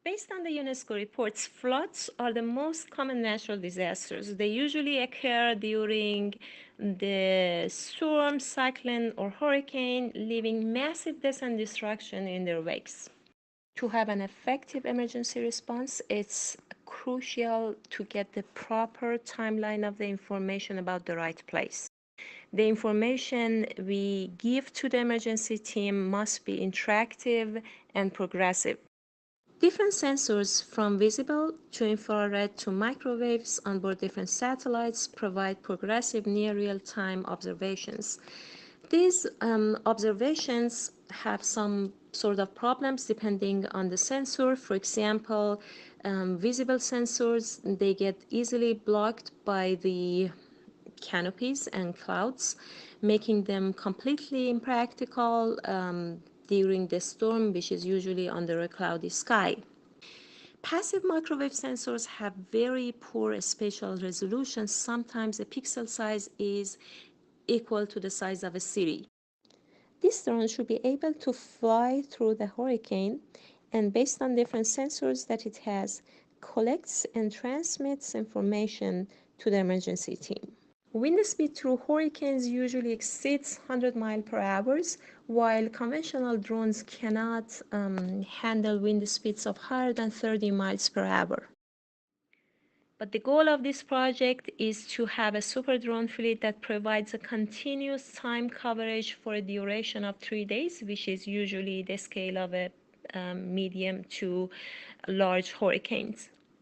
Based on the UNESCO reports, floods are the most common natural disasters. They usually occur during the storm, cyclone, or hurricane, leaving massive death and destruction in their wakes. To have an effective emergency response, it's crucial to get the proper timeline of the information about the right place. The information we give to the emergency team must be interactive and progressive. Different sensors from visible to infrared to microwaves on board different satellites provide progressive near real-time observations. These observations have some sort of problems depending on the sensor. For example, visible sensors, they get easily blocked by the canopies and clouds, making them completely impractical during the storm, which is usually under a cloudy sky. Passive microwave sensors have very poor spatial resolution. Sometimes the pixel size is equal to the size of a city. This drone should be able to fly through the hurricane and based on different sensors that it has, collects and transmits information to the emergency team. Wind speed through hurricanes usually exceeds 100 miles per hour, while conventional drones cannot handle wind speeds of higher than 30 miles per hour. But the goal of this project is to have a super drone fleet that provides a continuous time coverage for a duration of 3 days, which is usually the scale of a medium to large hurricanes.